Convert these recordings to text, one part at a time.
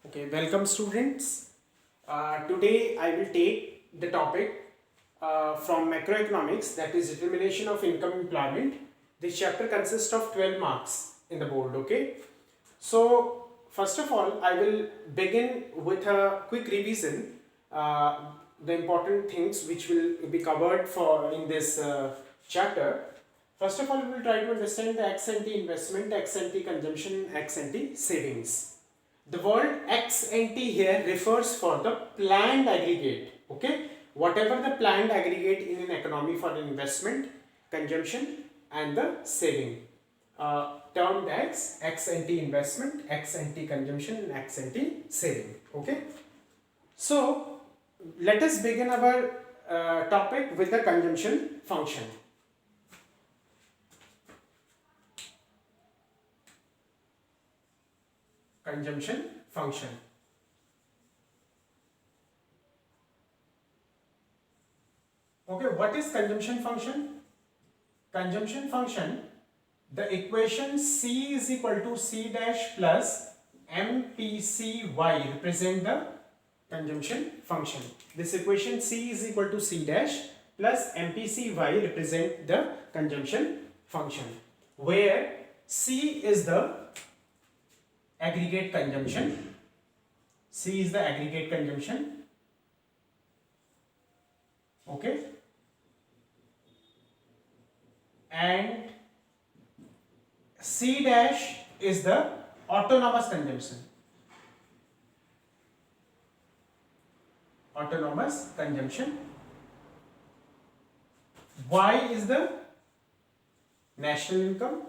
Okay, welcome students. Today I will take the topic from macroeconomics, that is determination of income employment. This chapter consists of 12 marks in the board. Okay, so first of all I will begin with a quick revision, the important things which will be covered for in this chapter. First of all, we will try to understand the ex ante investment, ex ante consumption, ex ante savings. The word ex ante here refers for the planned aggregate. Okay, whatever the planned aggregate in an economy for investment, consumption, and the saving, termed as ex ante investment, ex ante consumption, and ex ante saving. Okay, so let us begin our topic with the consumption function. Consumption function. Okay, what is consumption function? Consumption function, the equation C is equal to C dash plus MPCY represent the consumption function. This equation C is equal to C dash plus MPCY represent the consumption function, where C is the aggregate consumption. C is the aggregate consumption. Okay, and C dash is the autonomous consumption. Autonomous consumption. Y is the national income.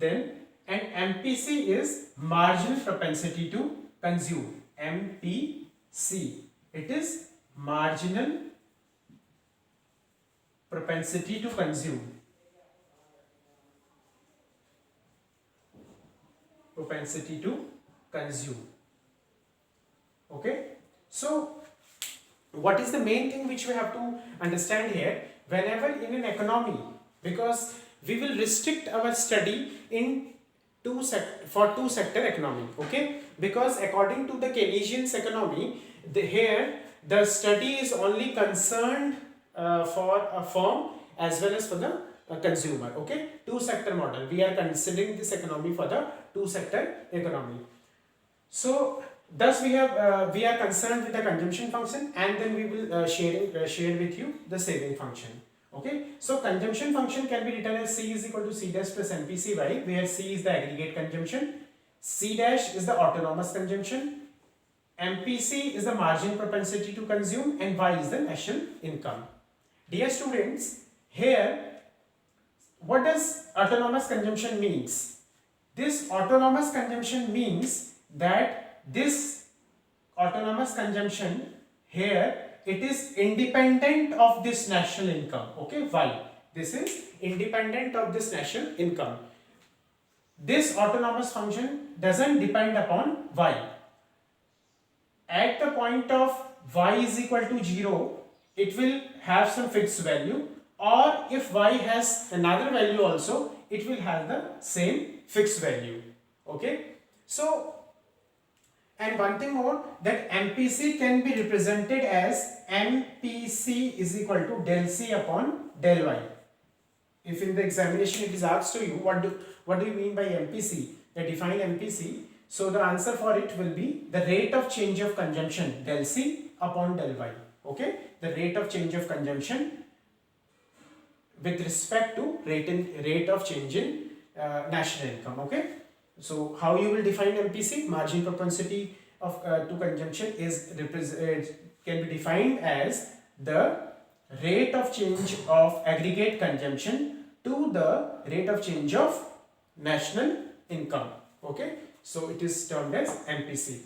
Then, and MPC is marginal propensity to consume. MPC. It is marginal propensity to consume. Propensity to consume. Okay. So, what is the main thing which we have to understand here? Whenever in an economy, because we will restrict our study in two sector economy. Okay, because according to the Keynesian's economy, here the study is only concerned for a firm as well as for the consumer. Okay, two sector model. We are considering this economy for the two sector economy. So thus we are concerned with the consumption function, and then we will share with you the saving function. Okay, so consumption function can be written as C is equal to C dash plus MPCY, where C is the aggregate consumption, C dash is the autonomous consumption, MPC is the margin propensity to consume, and Y is the national income. Dear students, here what does autonomous consumption means? This autonomous consumption means that this autonomous consumption here, it is independent of this national income. Okay, why? This is independent of this national income. This autonomous function doesn't depend upon y. At the point of y is equal to 0, it will have some fixed value, or if y has another value also, it will have the same fixed value. Okay, so and one thing more, that MPC can be represented as MPC is equal to del C upon del Y. If in the examination it is asked to you, what do you mean by MPC? Define MPC. So the answer for it will be the rate of change of consumption, del C upon del Y. Okay, the rate of change of consumption with respect to rate of change in national income. Okay. So how you will define MPC? Margin propensity of to consumption is can be defined as the rate of change of aggregate consumption to the rate of change of national income. Okay, so it is termed as MPC.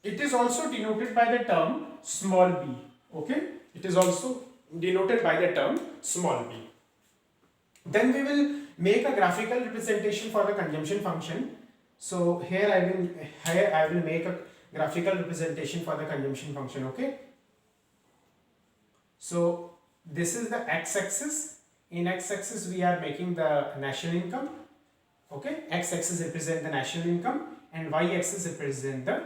It is also denoted by the term small b. Okay, it is also denoted by the term small b. Then we will make a graphical representation for the consumption function. So here I will make a graphical representation for the consumption function. Okay, so this is the x-axis. In x-axis we are making the national income, Okay, x-axis represent the national income and y-axis represent the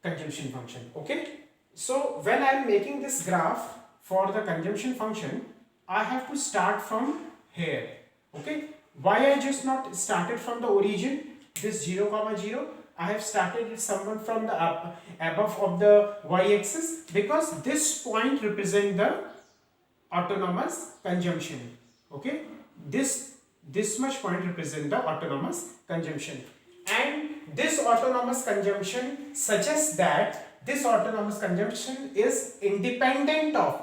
consumption function. Okay, so when I am making this graph for the consumption function, I have to start from here. Okay, why I just not started from the origin, this 0 comma 0, I have started it somewhat from the above of the y-axis, because this point represent the autonomous consumption. Okay, this much point represent the autonomous consumption, and this autonomous consumption suggests that this autonomous consumption is independent of,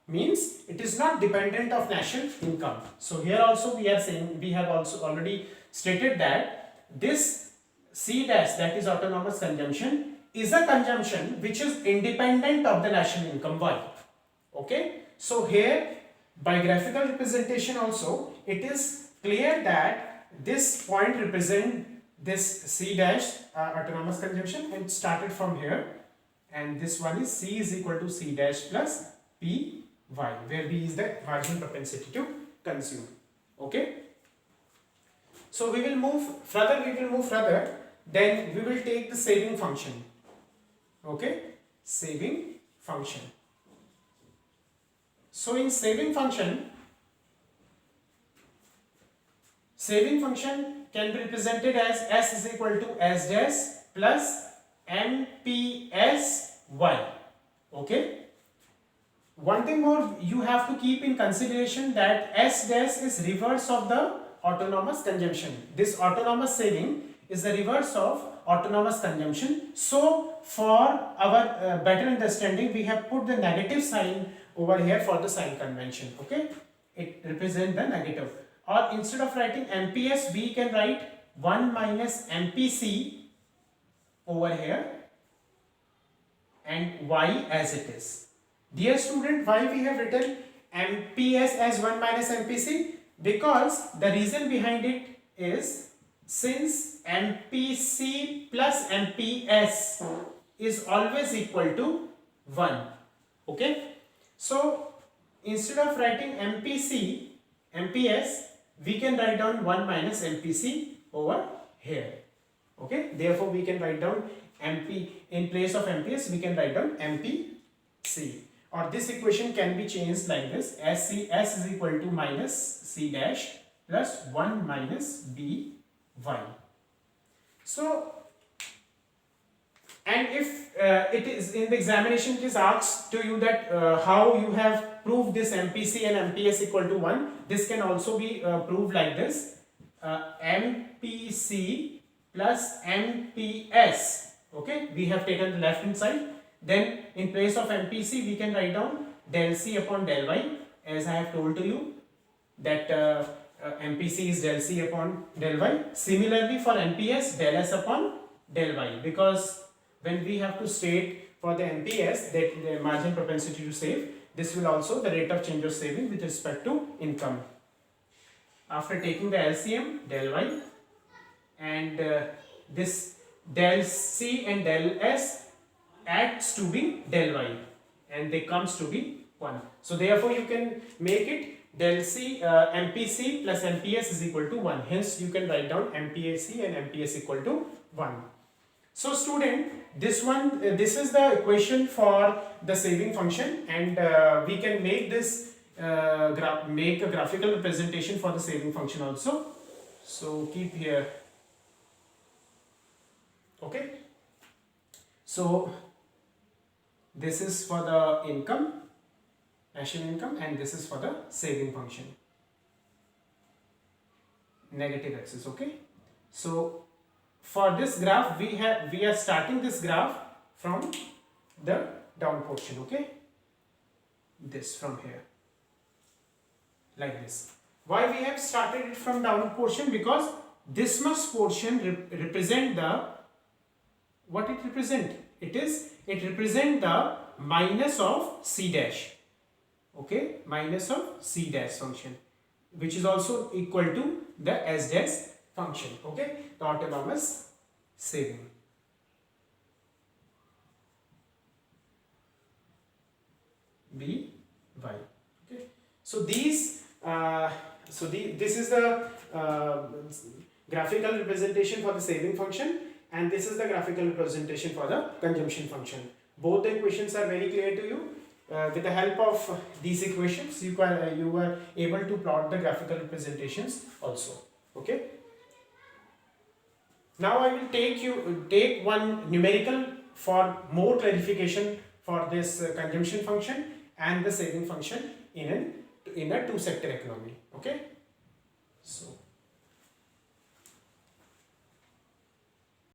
means it is not dependent of national income. So here also we are saying, we have also already stated that this C dash, that is autonomous consumption, is a consumption which is independent of the national income Y. Okay, so here by graphical representation also it is clear that this point represent this C dash autonomous consumption, and started from here, and this one is C is equal to C dash plus P Y, where B is the marginal propensity to consume. Okay, so we will move further, then we will take the saving function. Okay, saving function. So in saving function can be represented as S is equal to S dash plus MPS Y. Okay. One thing more you have to keep in consideration, that S dash is reverse of the autonomous consumption. This autonomous saving is the reverse of autonomous consumption. So for our better understanding, we have put the negative sign over here for the sign convention. Okay, it represents the negative, or instead of writing MPS, we can write 1 minus MPC over here and Y as it is. Dear student, why we have written MPS as 1 minus MPC? Because the reason behind it is, since MPC plus MPS is always equal to 1. Okay, so instead of writing MPS, we can write down 1 minus MPC over here. Okay, therefore we can write down MP, in place of MPS we can write down MPC, or this equation can be changed like this: S is equal to minus C dash plus 1 minus B Y. So, and if it is in the examination, it is asked to you that how you have proved this MPC and MPS equal to 1, this can also be proved like this: MPC plus MPS. Okay, we have taken the left hand side. Then in place of MPC we can write down del C upon del Y, as I have told to you that MPC is del C upon del Y. Similarly for MPS, del S upon del Y, because when we have to state for the MPS that the margin propensity to save, this will also the rate of change of saving with respect to income. After taking the LCM, del Y, and this del C and del S adds to be del Y, and they comes to be 1. So therefore you can make it del C MPC plus MPS is equal to 1. Hence you can write down MPC and MPS equal to 1. So student, this one, this is the equation for the saving function, and we can make this make a graphical representation for the saving function also. So keep here. Okay, so this is for the income, national income, and this is for the saving function, negative axis. Okay, so for this graph we are starting this graph from the down portion. Okay, this from here like this. Why we have started it from down portion? Because this much portion represent the, what it represent? It represent the minus of C dash. Okay, minus of C dash function, which is also equal to the S dash function. Okay, the autonomous saving. B Y. Okay, so these this is the graphical representation for the saving function, and this is the graphical representation for the consumption function. Both the equations are very clear to you. With the help of these equations, you are able to plot the graphical representations also. Okay. Now I will take one numerical for more clarification for this consumption function and the saving function in a two-sector economy. Okay. So